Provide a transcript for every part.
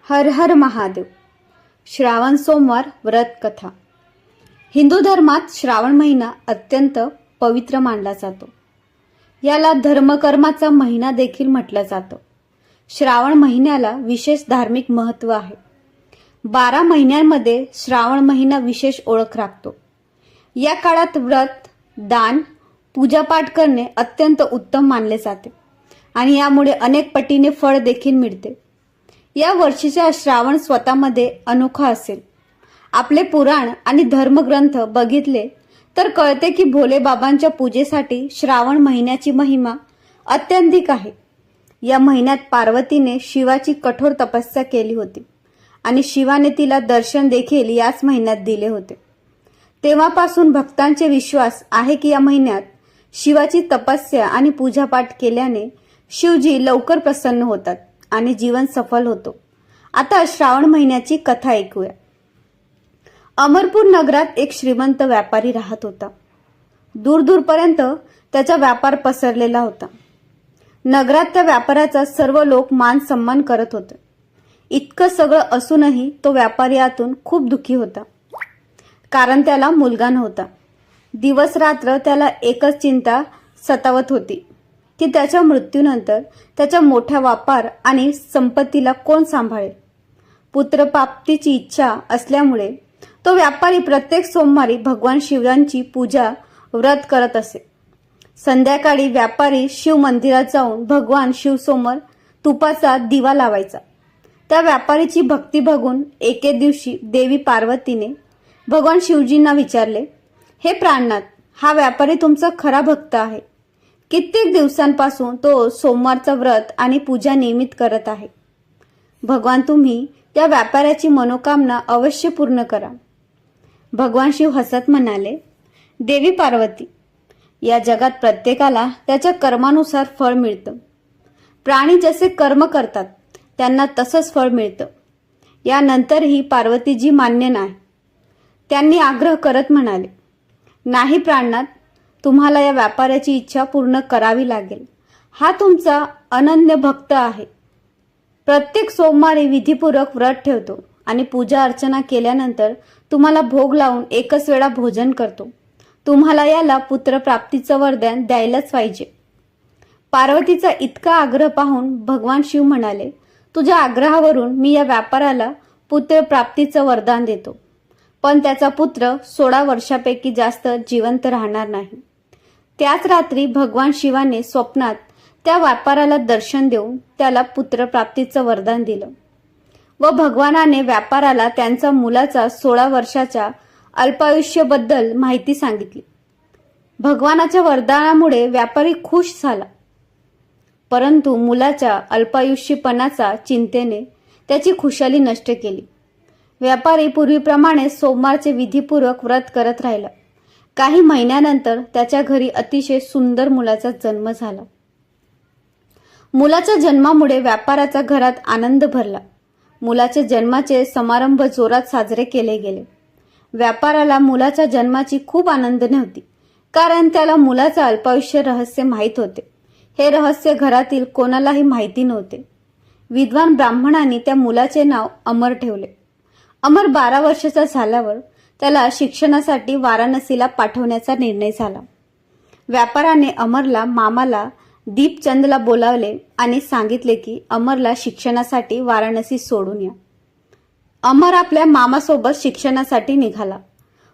हर हर महादेव. श्रावण सोमवार व्रत कथा. हिंदू धर्मात श्रावण महिना अत्यंत पवित्र मानला जातो. याला धर्मकर्माचा महिना देखील म्हटलं जातं. श्रावण महिन्याला विशेष धार्मिक महत्त्व आहे. 12 महिन्यांमध्ये श्रावण महिना विशेष ओळख राखतो. या काळात व्रत, दान, पूजापाठ करणे अत्यंत उत्तम मानले जाते आणि यामुळे अनेक पटीने फळ देखील मिळते. या वर्षीचा श्रावण स्वतःमध्ये अनोखा असेल. आपले पुराण आणि धर्मग्रंथ बघितले तर कळते की भोले बाबांच्या पूजेसाठी श्रावण महिन्याची महिमा अत्यंतिक आहे. या महिन्यात पार्वतीने शिवाची कठोर तपस्या केली होती आणि शिवाने तिला दर्शन देखील याच महिन्यात दिले होते. तेव्हापासून भक्तांचे विश्वास आहे की या महिन्यात शिवाची तपस्या आणि पूजापाठ केल्याने शिवजी लवकर प्रसन्न होतात आणि जीवन सफल होतो. आता श्रावण महिन्याची कथा ऐकूया. अमरपूर नगरात एक श्रीमंत व्यापारी राहत होता. दूरदूरपर्यंत त्याचा व्यापार पसरलेला होता. नगरात त्या व्यापाराचा सर्व लोक मान सन्मान करत होते. इतकं सगळं असूनही तो व्यापारी आतून खूप दुःखी होता, कारण त्याला मुलगा नव्हता. दिवस रात्र त्याला एकच चिंता सतावत होती की त्याच्या मृत्यूनंतर त्याच्या मोठ्या व्यापार आणि संपत्तीला कोण सांभाळेल. पुत्रप्राप्तीची इच्छा असल्यामुळे तो व्यापारी प्रत्येक सोमवारी भगवान शिवांची पूजा व्रत करत असे. संध्याकाळी व्यापारी शिव मंदिरात जाऊन भगवान शिवसमोर तुपाचा दिवा लावायचा. त्या व्यापारीची भक्ती बघून एके दिवशी देवी पार्वतीने भगवान शिवजींना विचारले, हे प्राणनाथ, हा व्यापारी तुमचा खरा भक्त आहे. कित्येक दिवसांपासून तो सोमवारचं व्रत आणि पूजा नियमित करत आहे. भगवान, तुम्ही त्या व्यापाऱ्याची मनोकामना अवश्य पूर्ण करा. भगवान शिव हसत म्हणाले, देवी पार्वती, या जगात प्रत्येकाला त्याच्या कर्मानुसार फळ मिळतं. प्राणी जसे कर्म करतात त्यांना तसंच फळ मिळतं. यानंतरही पार्वतीजी मान्य नाही. त्यांनी आग्रह करत म्हणाले, नाही प्राणनाथ, तुम्हाला या व्यापाऱ्याची इच्छा पूर्ण करावी लागेल. हा तुमचा अनन्य भक्त आहे. प्रत्येक सोमवारी विधीपूर्वक व्रत ठेवतो आणि पूजा अर्चना केल्यानंतर तुम्हाला भोग लावून एकच वेळा भोजन करतो. तुम्हाला याला पुत्रप्राप्तीचं वरदान द्यायलाच पाहिजे. पार्वतीचा इतका आग्रह पाहून भगवान शिव म्हणाले, तुझ्या आग्रहावरून मी या व्यापाराला पुत्रप्राप्तीचं वरदान देतो, पण त्याचा पुत्र 16 वर्षापैकी जास्त जिवंत राहणार नाही. त्याच रात्री भगवान शिवाने स्वप्नात त्या व्यापाराला दर्शन देऊन त्याला पुत्रप्राप्तीचं वरदान दिलं व भगवानाने व्यापाराला त्यांच्या मुलाचा 16 वर्षाच्या अल्पायुष्याबद्दल माहिती सांगितली. भगवानाच्या वरदानामुळे व्यापारी खुश झाला, परंतु मुलाच्या अल्पायुष्यपणाचा चिंतेने त्याची खुशाली नष्ट केली. व्यापारी पूर्वीप्रमाणे सोमवारचे विधीपूर्वक व्रत करत राहिला. काही महिन्यानंतर त्याच्या घरी अतिशय सुंदर मुलाचा जन्म झाला. मुलाच्या जन्मामुळे व्यापाराचा घरात आनंद भरला. मुलाच्या जन्माचे समारंभ जोरात साजरे केले गेले. व्यापाराला मुलाच्या जन्माची खूप आनंद नव्हती, कारण त्याला मुलाचं अल्पायुष्य रहस्य माहीत होते. हे रहस्य घरातील कोणालाही माहिती नव्हते. विद्वान ब्राह्मणांनी त्या मुलाचे नाव अमर ठेवले. अमर 12 वर्षाचा झाल्यावर त्याला शिक्षणासाठी वाराणसीला पाठवण्याचा निर्णय झाला. व्यापाराने अमरला मामाला दीपचंदला बोलावले आणि सांगितले की अमरला शिक्षणासाठी वाराणसी सोडून या. अमर आपल्या मामासोबत शिक्षणासाठी निघाला.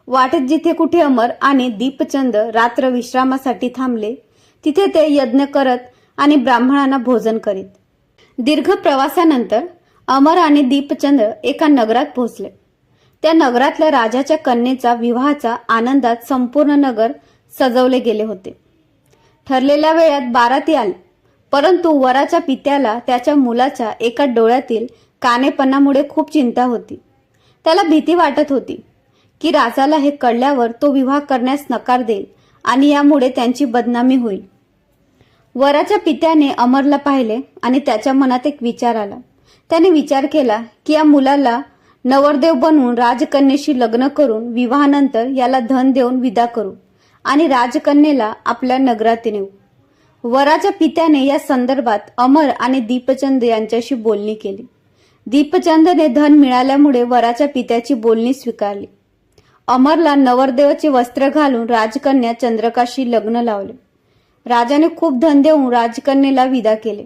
वाटेत जिथे कुठे अमर आणि दीपचंद रात्र विश्रामासाठी थांबले, तिथे ते यज्ञ करत आणि ब्राह्मणांना भोजन करीत. दीर्घ प्रवासानंतर अमर आणि दीपचंद एका नगरात पोहोचले. त्या नगरातल्या राजाच्या कन्येचा विवाहाचा आनंदात संपूर्ण नगर सजवले गेले होते. ठरलेल्या वेळात बाराती आली, परंतु वराच्या पित्याला त्याच्या मुलाच्या एका डोळ्यातील कानेपणामुळे खूप चिंता होती. त्याला भीती वाटत होती की राजाला हे कळल्यावर तो विवाह करण्यास नकार देईल आणि यामुळे त्यांची बदनामी होईल. वराच्या पित्याने अमरला पाहिले आणि त्याच्या मनात एक विचार आला. त्याने विचार केला की या मुलाला नवरदेव बनवून राजकन्येशी लग्न करून विवाहानंतर याला धन देऊन विदा करू आणि राजकन्येला आपल्या नगरात नेऊ. वराच्या पित्याने या संदर्भात अमर आणि दीपचंद यांच्याशी बोलणी केली. दीपचंदने धन मिळाल्यामुळे वराच्या पित्याची बोलणी स्वीकारली. अमरला नवरदेवाचे वस्त्र घालून राजकन्या चंद्रकाशी लग्न लावले. राजाने खूप धन देऊन राजकन्येला विदा केले.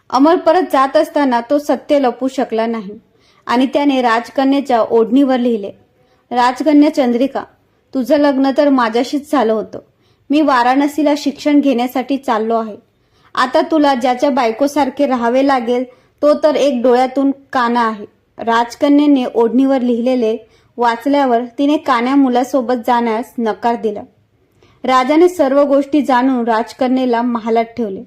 अमर परत जात असताना तो सत्य लपवू शकला नाही आणि त्याने राजकन्याच्या ओढणीवर लिहिले, राजकन्या चंद्रिका, तुझं लग्न तर माझ्याशीच झालं होतं. मी वाराणसीला शिक्षण घेण्यासाठी चाललो आहे. आता तुला ज्याच्या बायकोसारखे राहावे लागेल तो तर एक डोळ्यातून काना आहे. राजकन्येने ओढणीवर लिहिलेले वाचल्यावर तिने कान्या मुलासोबत जाण्यास नकार दिला. राजाने सर्व गोष्टी जाणून राजकन्येला महालात ठेवले.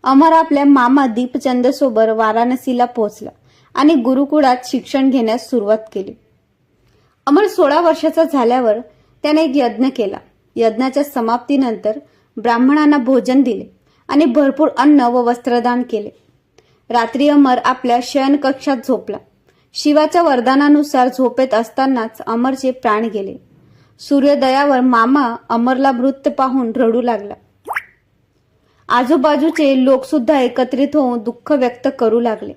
अमर आपल्या मामा दीपचंदसोबत वाराणसीला पोहोचला आणि गुरुकुळात शिक्षण घेण्यास सुरुवात केली. अमर 16 वर्षाचा झाल्यावर त्याने एक यज्ञ केला. यज्ञाच्या समाप्तीनंतर ब्राह्मणांना भोजन दिले आणि भरपूर अन्न व वस्त्रदान केले. रात्री अमर आपल्या शयनकक्षात झोपला. शिवाच्या वरदानानुसार झोपेत असतानाच अमरचे प्राण गेले. सूर्योदयावर मामा अमरला मृत पाहून रडू लागला. आजूबाजूचे लोक सुद्धा एकत्रित होऊन दुःख व्यक्त करू लागले.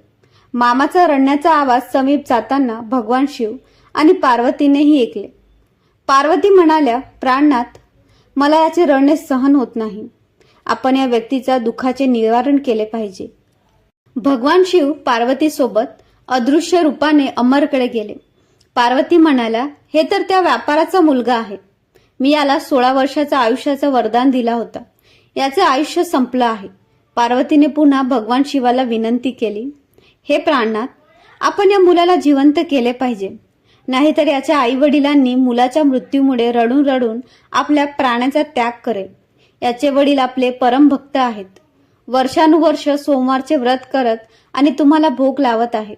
मामाचा रडण्याचा आवाज समीप जाताना भगवान शिव आणि पार्वतीनेही ऐकले. पार्वती म्हणाल्या, प्राणनाथ, मला याचे रडणे सहन होत नाही. आपण या व्यक्तीच्या दुःखाचे निवारण केले पाहिजे. भगवान शिव पार्वतीसोबत अदृश्य रूपाने अमरकडे गेले. पार्वती म्हणाल्या, हे तर त्या व्यापाराचा मुलगा आहे. मी याला 16 वर्षाचा आयुष्याचं वरदान दिला होता. याचे आयुष्य संपलं आहे. पार्वतीने पुन्हा भगवान शिवाला विनंती केली, हे प्राणनाथ, आपण या मुलाला जिवंत केले पाहिजे. नाहीतर याच्या आई वडिलांनी मुलाच्या मृत्यूमुळे रडून रडून आपल्या प्राणाचा त्याग करेल. याचे वडील आपले परमभक्त आहेत. वर्षानुवर्ष सोमवारचे व्रत करत आणि तुम्हाला भोग लावत आहे.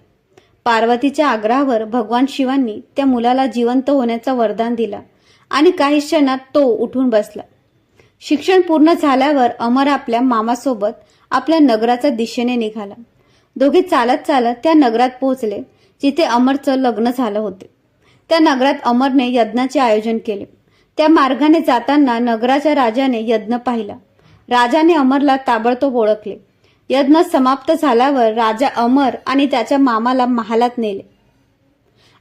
पार्वतीच्या आग्रहावर भगवान शिवांनी त्या मुलाला जिवंत होण्याचा वरदान दिला आणि काही क्षणात तो उठून बसला. शिक्षण पूर्ण झाल्यावर अमर आपल्या मामासोबत आपल्या नगराच्या दिशेने निघाला. दोघे चालत चालत त्या नगरात पोहोचले जिथे अमरचं लग्न झालं होते. त्या नगरात अमरने यज्ञाचे आयोजन केले. त्या मार्गाने जाताना नगराच्या राजाने यज्ञ पाहिला. राजाने अमरला ताबडतोब ओळखले. यज्ञ समाप्त झाल्यावर राजा अमर आणि त्याच्या मामाला महालात नेले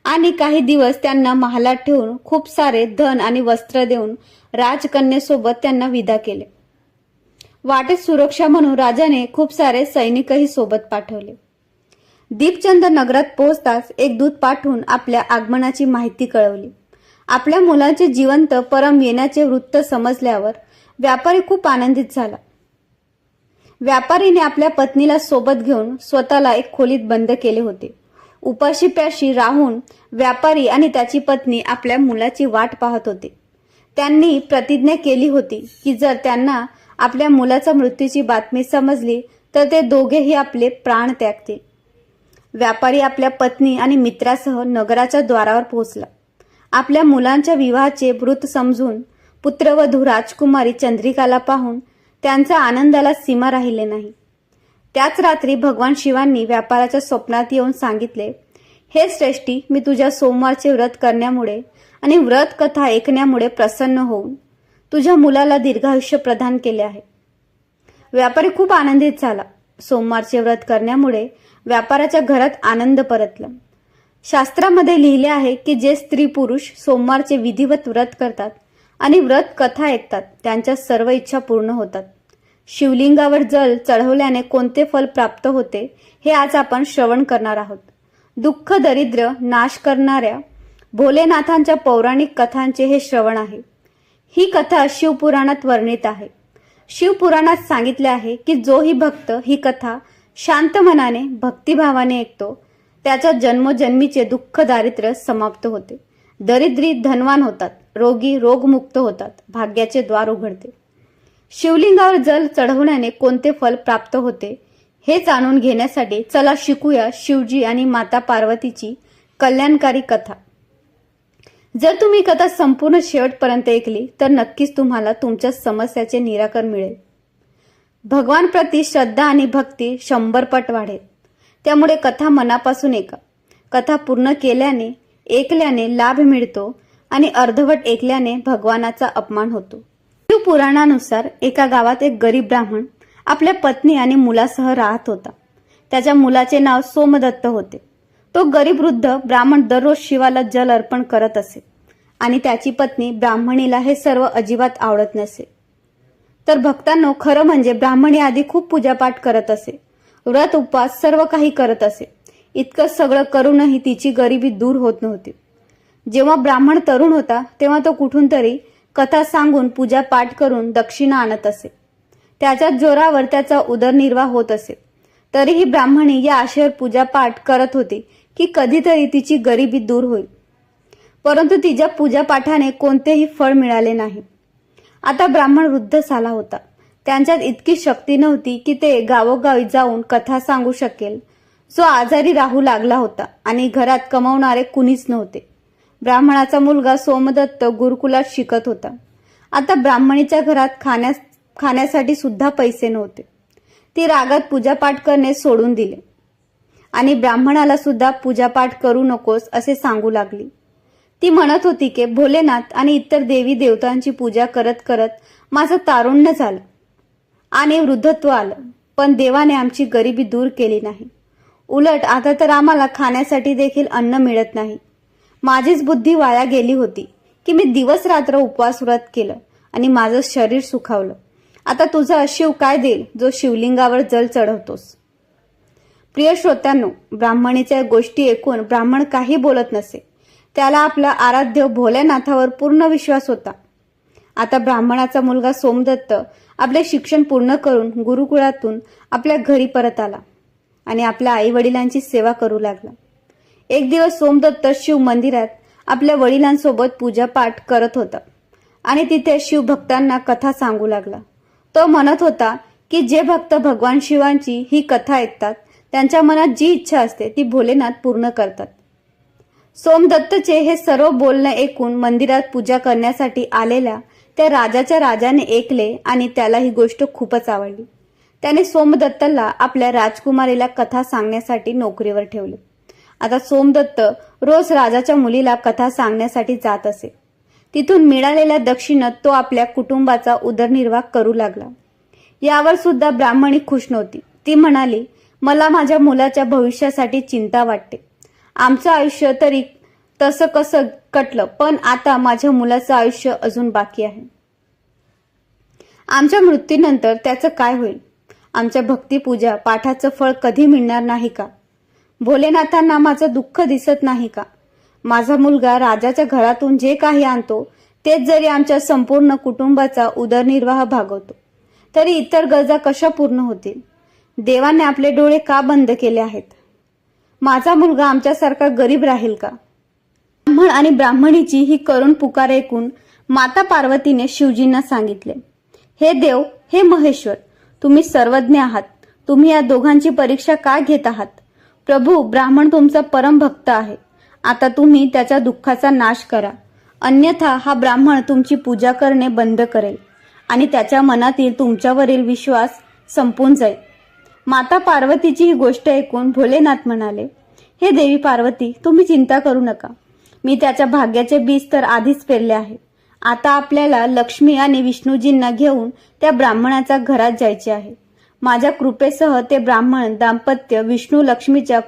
आणि काही दिवस त्यांना महालात ठेवून खूप सारे धन आणि वस्त्र देऊन राजकन्येसोबत त्यांना विदा केले. वाटेत सुरक्षा म्हणून राजाने खूप सारे सैनिकही सोबत पाठवले. दीपचंद नगरात पोहोचताच एक दूत पाठवून आपल्या आगमनाची माहिती कळवली. आपल्या मुलाचे जिवंत परम येण्याचे वृत्त समजल्यावर व्यापारी खूप आनंदित झाला. व्यापारीने आपल्या पत्नीला सोबत घेऊन स्वतःला एक खोलीत बंद केले होते. उपाशी प्याशी राहून व्यापारी आणि त्याची पत्नी आपल्या मुलाची वाट पाहत होते. त्यांनी प्रतिज्ञा केली होती की जर त्यांना आपल्या मुलाच्या मृत्यूची बातमी समजली तर ते दोघेही आपले प्राण त्यागतील. व्यापारी आपल्या पत्नी आणि मित्रासह नगराच्या द्वारावर पोहोचला. आपल्या मुलांच्या विवाहाचे वृत्त समजून पुत्रवधू राजकुमारी चंद्रिकाला पाहून त्यांच्या आनंदाला सीमा राहिले नाही. त्याच रात्री भगवान शिवांनी व्यापाराच्या स्वप्नात येऊन सांगितले, हे श्रेष्ठी, मी तुझ्या सोमवारचे व्रत करण्यामुळे आणि व्रत कथा ऐकण्यामुळे प्रसन्न होऊन तुझ्या मुलाला दीर्घायुष्य प्रदान केले आहे. व्यापारी खूप आनंदित झाला. सोमवारचे व्रत करण्यामुळे व्यापाराच्या घरात आनंद परतला. शास्त्रामध्ये लिहिले आहे की जे स्त्री पुरुष सोमवारचे विधिवत व्रत करतात आणि व्रत कथा ऐकतात त्यांच्या सर्व इच्छा पूर्ण होतात. शिवलिंगावर जल चढवल्याने कोणते फल प्राप्त होते हे आज आपण श्रवण करणार आहोत. दुःख दरिद्र नाश करणाऱ्या भोलेनाथांच्या पौराणिक कथांचे हे श्रवण आहे. ही कथा शिवपुराणात वर्णित आहे. शिवपुराणात सांगितले आहे की जोही भक्त ही कथा शांत मनाने भक्तिभावाने ऐकतो त्याच्या जन्मोजन्मीचे दुःख दारिद्र्य समाप्त होते. दरिद्री धनवान होतात, रोगी रोगमुक्त होतात, भाग्याचे द्वार उघडते. शिवलिंगावर जल चढवण्याने कोणते फल प्राप्त होते हे जाणून घेण्यासाठी चला शिकूया शिवजी आणि माता पार्वतीची कल्याणकारी कथा. जर तुम्ही कथा संपूर्ण शेवटपर्यंत ऐकली तर नक्कीच तुम्हाला तुमच्या समस्याचे निराकरण मिळेल. भगवान प्रती श्रद्धा आणि भक्ती 100 पट वाढेल. त्यामुळे कथा मनापासून ऐका. कथा पूर्ण केल्याने ऐकल्याने लाभ मिळतो आणि अर्धवट ऐकल्याने भगवानाचा अपमान होतो. शिवपुराणानुसार एका गावात एक गरीब ब्राह्मण आपल्या पत्नी आणि मुलासह राहत होता. त्याच्या मुलाचे नाव सोमदत्त होते. तो गरीब वृद्ध ब्राह्मण दररोज शिवाला जल अर्पण करत असे आणि त्याची पत्नी ब्राह्मणीला हे सर्व अजिबात आवडत नसे. तर भक्तांनो, खरं म्हणजे ब्राह्मणी आधी खूप पूजापाठ करत असे, व्रत उपवास सर्व काही करत असे. इतकं सगळं करूनही तिची गरिबी दूर होत नव्हती. जेव्हा ब्राह्मण तरुण होता तेव्हा तो कुठून तरी कथा सांगून पूजापाठ करून दक्षिणा आणत असे. त्याच्याच जोरावर त्याचा उदरनिर्वाह होत असे. तरीही ब्राह्मणी या आशेवर पूजापाठ करत होती की कधीतरी तिची गरिबी दूर होईल. परंतु तिच्या पूजापाठाने कोणतेही फळ मिळाले नाही. आता ब्राह्मण वृद्ध झाला होता. त्यांच्यात इतकी शक्ती नव्हती की ते गावोगावी जाऊन कथा सांगू शकेल. जो आजारी राहू लागला होता आणि घरात कमावणारे कुणीच नव्हते. ब्राह्मणाचा मुलगा सोमदत्त गुरुकुलात शिकत होता. आता ब्राह्मणीच्या घरात खाण्यासाठी सुद्धा पैसे नव्हते. ती रागात पूजापाठ करणे सोडून दिले आणि ब्राह्मणाला सुद्धा पूजापाठ करू नकोस असे सांगू लागली. ती म्हणत होती की भोलेनाथ आणि इतर देवी देवतांची पूजा करत करत माझं तारुण्य झालं आणि वृद्धत्व आलं, पण देवाने आमची गरिबी दूर केली नाही. उलट आता तर आम्हाला खाण्यासाठी देखील अन्न मिळत नाही. माझीच बुद्धी वाया गेली होती की मी दिवस रात्र उपवास व्रत केलं आणि माझं शरीर सुखावलं. आता तुझा शिव काय देईल जो शिवलिंगावर जल चढवतोस. प्रिय श्रोत्यांनो, ब्राह्मणीच्या गोष्टी ऐकून ब्राह्मण काही बोलत नसे. त्याला आपला आराध्य भोलेनाथावर पूर्ण विश्वास होता. आता ब्राह्मणाचा मुलगा सोमदत्त आपले शिक्षण पूर्ण करून गुरुकुळातून आपल्या घरी परत आला आणि आपल्या आई वडिलांची सेवा करू लागला. एक दिवस सोमदत्त शिव मंदिरात आपल्या वडिलांसोबत पूजापाठ करत होता आणि तिथे शिवभक्तांना कथा सांगू लागला. तो म्हणत होता की जे भक्त भगवान शिवांची ही कथा ऐकतात त्यांच्या मनात जी इच्छा असते ती भोलेनाथ पूर्ण करतात. सोमदत्तचे हे सर्व बोलणे ऐकून मंदिरात पूजा करण्यासाठी आलेल्या त्या राजाने ऐकले आणि त्याला ही गोष्ट खूपच आवडली. त्याने सोमदत्तला आपल्या राजकुमारीला कथा सांगण्यासाठी नोकरीवर ठेवले. आता सोमदत्त रोज राजाच्या मुलीला कथा सांगण्यासाठी जात असे. तिथून मिळालेल्या दक्षिणेत तो आपल्या कुटुंबाचा उदरनिर्वाह करू लागला. यावर सुद्धा ब्राह्मणी खुश नव्हती. ती म्हणाली, मला माझ्या मुलाच्या भविष्यासाठी चिंता वाटते. आमचं आयुष्य तरी तसं कसं कटलं, पण आता माझ्या मुलाचं आयुष्य अजून बाकी आहे. आमच्या मृत्यूनंतर त्याचं काय होईल? आमच्या भक्तिपूजा पाठाचं फळ कधी मिळणार नाही का? भोलेनाथांना माझं दुःख दिसत नाही का? माझा मुलगा राजाच्या घरातून जे काही आणतो तेच जरी आमच्या संपूर्ण कुटुंबाचा उदरनिर्वाह भागवतो, तरी इतर गरजा कशा पूर्ण होतील? देवाने आपले डोळे का बंद केले आहेत? माझा मुलगा आमच्यासारखा गरीब राहील का? ब्राह्मण आणि ब्राह्मणीची ही करुण पुकार ऐकून माता पार्वतीने शिवजींना सांगितले, हे देव, हे महेश्वर, तुम्ही सर्वज्ञ आहात. तुम्ही या दोघांची परीक्षा का घेत आहात? प्रभू, ब्राह्मण तुमचा परम भक्त आहे. आता तुम्ही त्याच्या दुःखाचा नाश करा, अन्यथा हा ब्राह्मण तुमची पूजा करणे बंद करेल आणि त्याच्या मनातील तुमच्यावरील विश्वास संपून जाईल. माता पार्वतीची ही गोष्ट ऐकून भोलेनाथ म्हणाले, हे देवी पार्वती, तुम्ही चिंता करू नका. मी त्याच्या भाग्याचे बीज तर आधीच पेरले आहे. आता आपल्याला लक्ष्मी आणि विष्णूजींना घेऊन त्या ब्राह्मणाच्या घरात जायचे आहे. माझ्या कृपेसह ते ब्राह्मण दाम्पत्य विष्णू लक्ष्मीच्या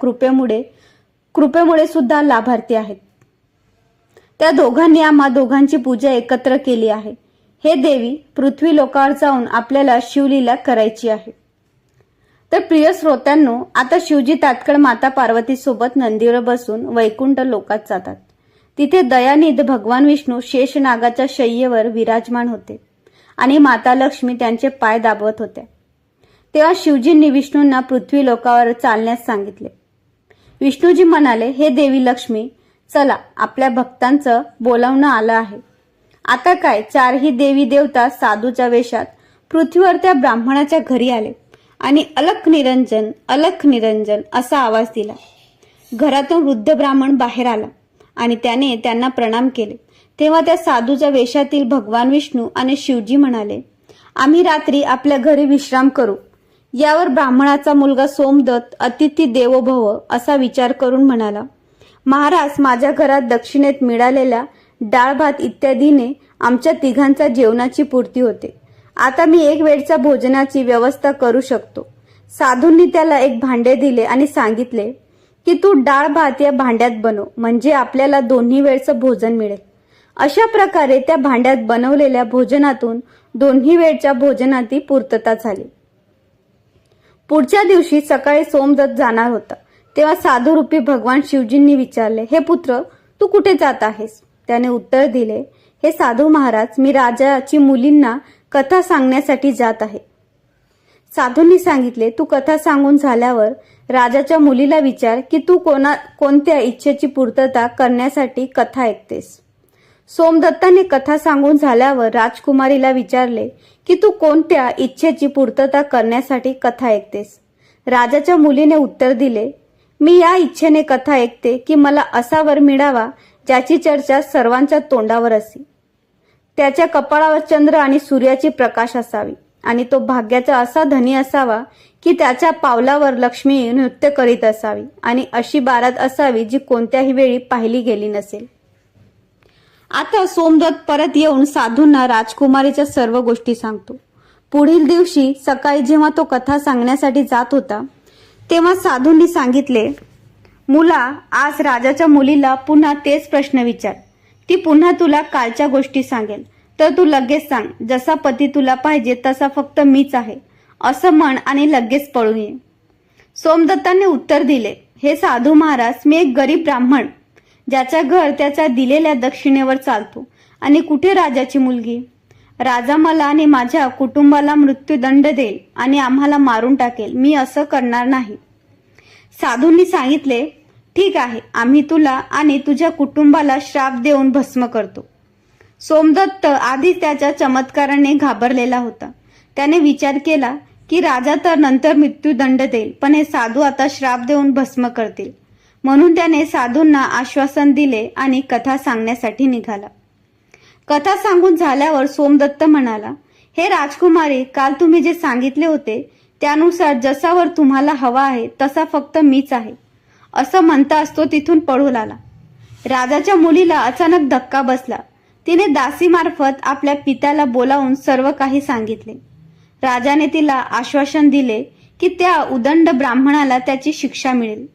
कृपेमुळे सुद्धा लाभार्थी आहेत. त्या दोघांनी आम्हा दोघांची पूजा एकत्र केली आहे. हे देवी, पृथ्वी लोकावर जाऊन आपल्याला शिवलीला करायची आहे. तर प्रिय श्रोत्यांनो, आता शिवजी तात्काळ माता पार्वती सोबत नंदीवर बसून वैकुंठ लोकात जातात. तिथे दयानिध भगवान विष्णू शेषनागाच्या शय्येवर विराजमान होते आणि माता लक्ष्मी त्यांचे पाय दाबवत होत्या. तेव्हा शिवजींनी विष्णूंना पृथ्वी लोकावर चालण्यास सांगितले. विष्णूजी म्हणाले, हे देवी लक्ष्मी, चला, आपल्या भक्तांचं बोलावणं आलं आहे. आता काय? चारही देवी देवता साधूच्या वेशात पृथ्वीवर त्या ब्राह्मणाच्या घरी आले आणि अलख निरंजन, अलख निरंजन असा आवाज दिला. घरातून वृद्ध ब्राह्मण बाहेर आला आणि त्याने त्यांना प्रणाम केले. तेव्हा त्या साधूच्या वेशातील भगवान विष्णू आणि शिवजी म्हणाले, आम्ही रात्री आपल्या घरी विश्राम करू. यावर ब्राह्मणाचा मुलगा सोमदत्त अतिथी देवो भव असा विचार करून म्हणाला, महाराज, माझ्या घरात दक्षिणेत मिळालेल्या डाळ भात इत्यादीने आमच्या तिघांच्या जेवणाची पूर्ती होते. आता मी एक वेळच्या भोजनाची व्यवस्था करू शकतो. साधूंनी त्याला एक भांडे दिले आणि सांगितले की तू डाळ भात या भांड्यात बनव, म्हणजे आपल्याला दोन्ही वेळचं भोजन मिळेल. अशा प्रकारे त्या भांड्यात बनवलेल्या भोजनातून दोन्ही वेळच्या भोजनाची पूर्तता झाली. पुढच्या दिवशी सकाळी सोमदत्त जाणार होता, तेव्हा साधुरूपी भगवान शिवजींनी विचारले, हे पुत्र, तू कुठे जात आहेस? त्याने उत्तर दिले, हे साधू महाराज, मी राजाची मुलींना कथा सांगण्यासाठी जात आहे. साधूंनी सांगितले, तू कथा सांगून झाल्यावर राजाच्या मुलीला विचार की तू कोणत्या इच्छेची पूर्तता करण्यासाठी कथा ऐकतेस. सोमदत्ताने कथा सांगून झाल्यावर राजकुमारीला विचारले की तू कोणत्या इच्छेची पूर्तता करण्यासाठी कथा ऐकतेस. राजाच्या मुलीने उत्तर दिले, मी या इच्छेने कथा ऐकते की मला असा वर मिळावा ज्याची चर्चा सर्वांच्या तोंडावर असे. त्याच्या कपाळावर चंद्र आणि सूर्याची प्रकाश असावी आणि तो भाग्याचा असा धनी असावा की त्याच्या पावलावर लक्ष्मी नृत्य करीत असावी आणि अशी बारात असावी जी कोणत्याही वेळी पाहिली गेली नसेल. आता सोमदत्त परत येऊन साधूंना राजकुमारीच्या सर्व गोष्टी सांगतो. पुढील दिवशी सकाळी जेव्हा तो कथा सांगण्यासाठी जात होता तेव्हा साधूंनी सांगितले, मुला, आज राजाच्या मुलीला पुन्हा तेच प्रश्न विचार. ती पुन्हा तुला कालच्या गोष्टी सांगेल, तर तू लगेच सांग, जसा पती तुला पाहिजे तसा फक्त मीच आहे असं म्हण आणि लगेच पळून ये. सोमदत्ताने उत्तर दिले, हे साधू महाराज, मी एक गरीब ब्राह्मण, ज्याच्या घर त्याच्या दिलेल्या दक्षिणेवर चालतो, आणि कुठे राजाची मुलगी? राजा मला आणि माझ्या कुटुंबाला मृत्यूदंड देईल आणि आम्हाला मारून टाकेल. मी असं करणार नाही. साधूंनी सांगितले, ठीक आहे, आम्ही तुला आणि तुझ्या कुटुंबाला श्राप देऊन भस्म करतो. सोमदत्त आधीच त्याच्या चमत्काराने घाबरलेला होता. त्याने विचार केला की राजा तर नंतर मृत्यूदंड देईल, पण हे साधू आता श्राप देऊन भस्म करतील. म्हणून त्याने साधूंना आश्वासन दिले आणि कथा सांगण्यासाठी निघाला. कथा सांगून झाल्यावर सोमदत्त म्हणाला, हे राजकुमारी, काल तुम्ही जे सांगितले होते त्यानुसार जसा वर तुम्हाला हवा आहे तसा फक्त मीच आहे असं म्हणताच तो तिथून पळून आला. राजाच्या मुलीला अचानक धक्का बसला. तिने दासीमार्फत आपल्या पित्याला बोलावून सर्व काही सांगितले. राजाने तिला आश्वासन दिले की त्या उदंड ब्राह्मणाला त्याची शिक्षा मिळेल.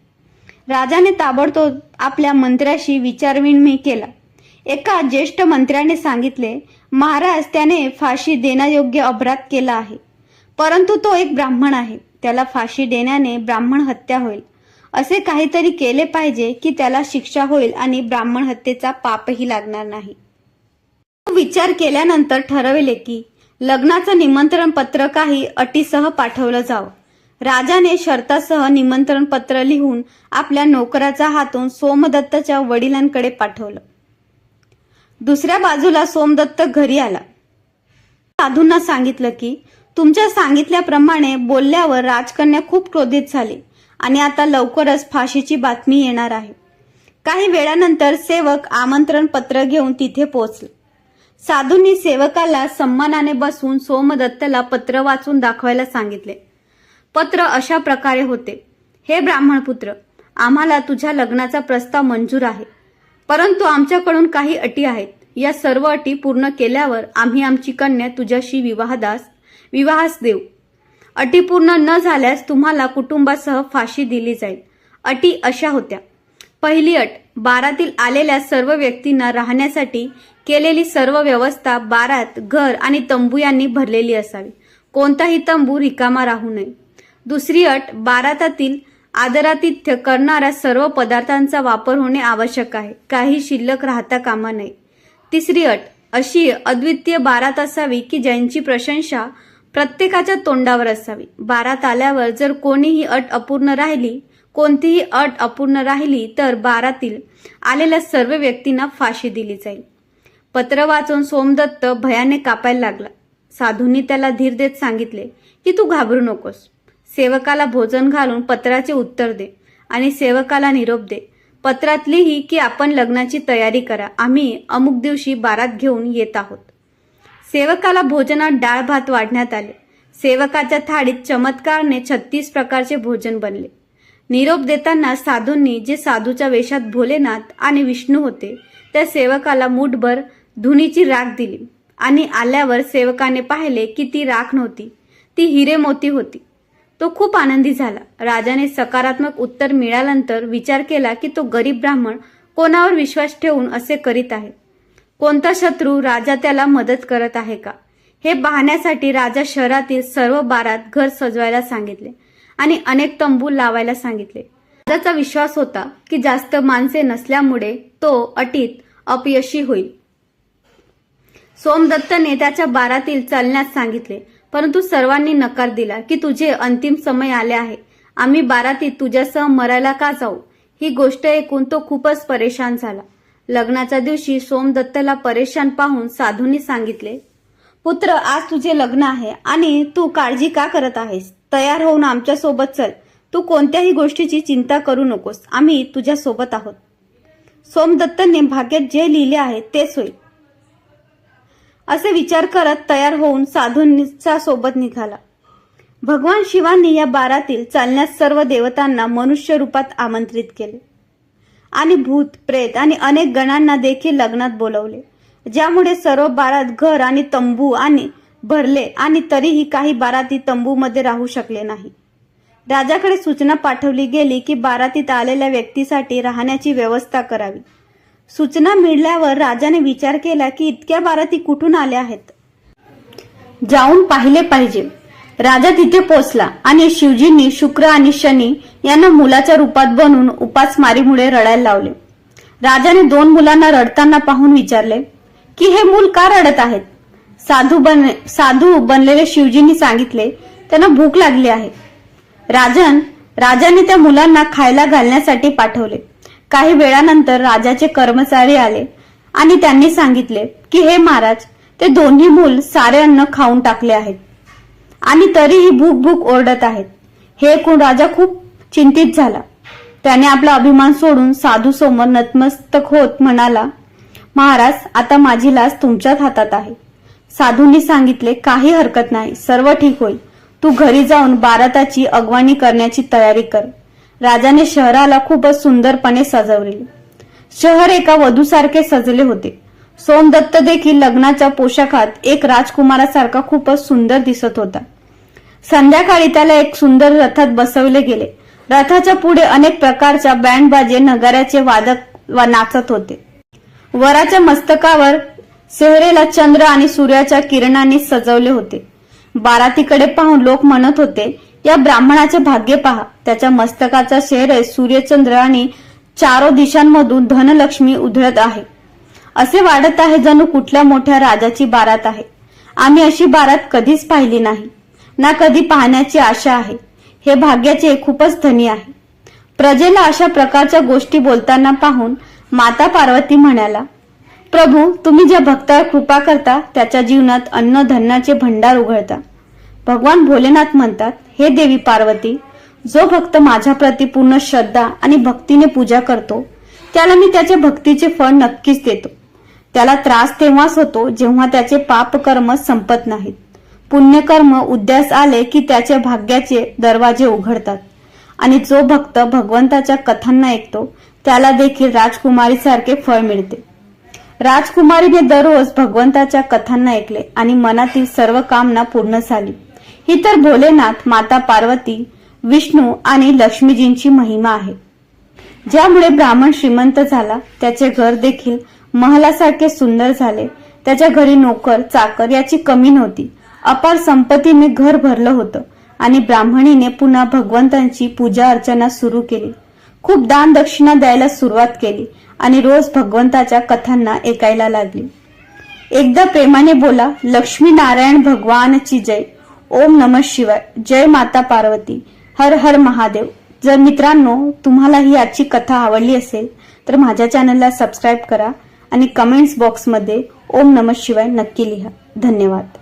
राजाने ताबडतोब आपल्या मंत्र्याशी विचारविनिमय केला. एका ज्येष्ठ मंत्र्याने सांगितले, महाराज, त्याने फाशी देण्यायोग्य अपराध केला आहे, परंतु तो एक ब्राह्मण आहे. त्याला फाशी देण्याने ब्राह्मण हत्या होईल. असे काहीतरी केले पाहिजे की त्याला शिक्षा होईल आणि ब्राह्मण हत्येचा पापही लागणार नाही. विचार केल्यानंतर ठरवले की लग्नाचं निमंत्रण पत्र काही अटीसह पाठवलं जावं. राजाने शर्तासह निमंत्रण पत्र लिहून आपल्या नोकराचा हातून सोमदत्तच्या वडिलांकडे पाठवलं. दुसऱ्या बाजूला सोमदत्त घरी आला. साधूंना सांगितलं की तुमच्या सांगितल्याप्रमाणे बोलल्यावर राजकन्या खूप क्रोधित झाली आणि आता लवकरच फाशीची बातमी येणार आहे. काही वेळानंतर सेवक आमंत्रण पत्र घेऊन तिथे पोहोचले. साधूंनी सेवकाला सन्मानाने बसवून सोमदत्तला पत्र वाचून दाखवायला सांगितले. पत्र अशा प्रकारे होते, हे ब्राह्मणपुत्र, आम्हाला तुझ्या लग्नाचा प्रस्ताव मंजूर आहे, परंतु आमच्याकडून काही अटी आहेत. या सर्व अटी पूर्ण केल्यावर आम्ही आमची कन्या तुझ्याशी विवाहास देऊ. अटी पूर्ण न झाल्यास तुम्हाला कुटुंबासह फाशी दिली जाईल. अटी अशा होत्या. पहिली अट, बारातील आलेल्या सर्व व्यक्तींना राहण्यासाठी केलेली सर्व व्यवस्था बारात घर आणि तंबू यांनी भरलेली असावी. कोणताही तंबू रिकामा राहू नये. दुसरी अट, बारातातील आदरातिथ्य करणाऱ्या सर्व पदार्थांचा वापर होणे आवश्यक आहे. काही शिल्लक राहता कामा नये. तिसरी अट, अशी अद्वितीय बारात असावी की ज्यांची प्रशंसा प्रत्येकाच्या तोंडावर असावी. बारात आल्यावर जर कोणतीही अट अपूर्ण राहिली तर बारातील आलेल्या सर्व व्यक्तींना फाशी दिली जाईल. पत्र वाचून सोमदत्त भयाने कापायला लागला. साधूंनी त्याला धीर देत सांगितले की तू घाबरू नकोस. सेवकाला भोजन घालून पत्राचे उत्तर दे आणि सेवकाला निरोप दे. पत्रात लिही की आपण लग्नाची तयारी करा, आम्ही अमुक दिवशी बारात घेऊन येत आहोत. सेवकाला भोजनात डाळ भात वाढण्यात आले. सेवकाच्या थाळीत चमत्काराने 36 प्रकारचे भोजन बनले. निरोप देताना साधूंनी, जे साधूच्या वेशात भोलेनाथ आणि विष्णू होते, त्या सेवकाला मूठभर धुनीची राख दिली आणि आल्यावर सेवकाने पाहिले की ती राख नव्हती, ती हिरे मोती होती. तो खूप आनंदी झाला. राजाने सकारात्मक उत्तर मिळाल्यानंतर विचार केला की तो गरीब ब्राह्मण कोणावर विश्वास ठेवून असे करीत आहे. कोणता शत्रू राजा त्याला मदत करत आहे का हे पाहण्यासाठी राजा शहरातील सर्व बारात घर सजवायला सांगितले आणि अनेक तंबू लावायला सांगितले. राजाचा विश्वास होता की जास्त माणसे नसल्यामुळे तो अटीत अपयशी होईल. सोमदत्तने त्याच्या बारातील चालण्यास सांगितले, परंतु सर्वांनी नकार दिला की तुझे अंतिम समय आले आहे. आम्ही बारातीत तुझ्यासह मरायला का जाऊ. ही गोष्ट ऐकून तो खूपच परेशान झाला. लग्नाच्या दिवशी सोमदत्तला परेशान पाहून साधूंनी सांगितले, पुत्र, आज तुझे लग्न आहे आणि तू काळजी का करत आहेस. तयार होऊन आमच्या सोबत चल. तू कोणत्याही गोष्टीची चिंता करू नकोस. आम्ही तुझ्या सोबत आहोत. सोमदत्तने भाग्यात जे लिहिले आहे तेच होईल असे विचार करत तयार होऊन साधूंच्या सोबत निघाला. भगवान शिवांनी या बारातील चालण्यास सर्व देवतांना मनुष्य रूपात आमंत्रित केले आणि भूत, प्रेत आणि अनेक गणांना देखील लग्नात बोलवले, ज्यामुळे सर्व बारात घर आणि तंबू आणि भरले आणि तरीही काही बाराती तंबूमध्ये राहू शकले नाही. राजाकडे सूचना पाठवली गेली की बारातीत आलेल्या व्यक्तीसाठी राहण्याची व्यवस्था करावी. सूचना मिळाल्यावर राजाने विचार केला की इतक्या बाराती कुठून आल्या आहेत, जाऊन पाहिले पाहिजे. राजा तिथे पोहोचला आणि शिवजींनी शुक्र आणि शनी यांना मुलाच्या रूपात बनवून उपासमारीमुळे रडायला लावले. राजाने 2 मुलांना रडताना पाहून विचारले की हे मूल का रडत आहेत. साधू बनलेले शिवजींनी सांगितले, त्यांना भूक लागली आहे. राजाने त्या मुलांना खायला घालण्यासाठी पाठवले. काही वेळानंतर राजाचे कर्मचारी आले आणि त्यांनी सांगितले की हे महाराज, ते दोन्ही मूल सारे अन्न खाऊन टाकले आहेत आणि तरीही भूक भूक ओरडत आहेत. हे ऐकून राजा खूप चिंतित झाला. त्याने आपला अभिमान सोडून साधू समोर नतमस्तक होत म्हणाला, महाराज, आता माझी लाज तुमच्याच हातात आहे. साधूंनी सांगितले, काही हरकत नाही, सर्व ठीक होईल. तू घरी जाऊन बाराताची अगवानी करण्याची तयारी कर. राजाने शहराला खूपच सुंदरपणे सजवले. शहर एका वधूसारखे सजले होते. सोमदत्त देखील लग्नाच्या पोशाखात एक राजकुमारासारखा खूपच सुंदर दिसत होता. संध्याकाळी त्याला एक सुंदर रथात बसवले गेले. रथाच्या पुढे अनेक प्रकारच्या बँड बाजे, नगाऱ्याचे वादक नाचत होते. वराच्या मस्तकावर सेहरेला चंद्र आणि सूर्याच्या किरणांनी सजवले होते. बारातीकडे पाहून लोक म्हणत होते, या ब्राह्मणाचे भाग्य पहा. त्याच्या मस्तकाचा चेहरे सूर्यचंद्र आणि चारो दिशांमधून धनलक्ष्मी उधळत आहे. असे वाटत आहे जणू कुठल्या मोठ्या राजाची बारात आहे. आम्ही अशी बारात कधीच पाहिली नाही, ना कधी पाहण्याची आशा आहे. हे भाग्याचे खूपच धनी आहे. प्रजेला अशा प्रकारच्या गोष्टी बोलताना पाहून माता पार्वती म्हणाला, प्रभू, तुम्ही ज्या भक्तावर कृपा करता त्याच्या जीवनात अन्न धन्याचे भंडार उघडता. भगवान भोलेनाथ म्हणतात, हे देवी पार्वती, जो भक्त माझ्या प्रती पूर्ण श्रद्धा आणि भक्तीने पूजा करतो त्याला मी त्याच्या भक्तीचे फळ नक्कीच देतो. त्याला त्रास तेव्हाच होतो जेव्हा त्याचे पाप कर्म संपत नाहीत. पुण्यकर्म उद्यास आले की त्याच्या भाग्याचे दरवाजे उघडतात आणि जो भक्त भगवंताच्या कथांना ऐकतो त्याला देखील राजकुमारीसारखे फळ मिळते. राजकुमारीने दररोज भगवंताच्या कथांना ऐकले आणि मनातील सर्व कामना पूर्ण झाली. ही तर भोलेनाथ, माता पार्वती, विष्णू आणि लक्ष्मीजींची महिमा आहे. ज्यामुळे ब्राह्मण श्रीमंत झाला. त्याचे घर देखील महालासारखे सुंदर झाले. त्याच्या घरी नोकर चाकर याची कमी नव्हती. अपार संपत्तीने घर भरलं होतं आणि ब्राह्मणीने पुन्हा भगवंतांची पूजा अर्चना सुरू केली. खूप दान दक्षिणा द्यायला सुरुवात केली आणि रोज भगवंताच्या कथांना ऐकायला लागली. एकदा प्रेमाने बोला, लक्ष्मी नारायण भगवानची जय. ओम नमः शिवाय. जय माता पार्वती. हर हर महादेव. जर मित्रांनो तुम्हाला ही आजची कथा आवडली असेल तर माझ्या चॅनलला सबस्क्राईब करा आणि कमेंट्स बॉक्समध्ये ओम नमः शिवाय नक्की लिहा. धन्यवाद.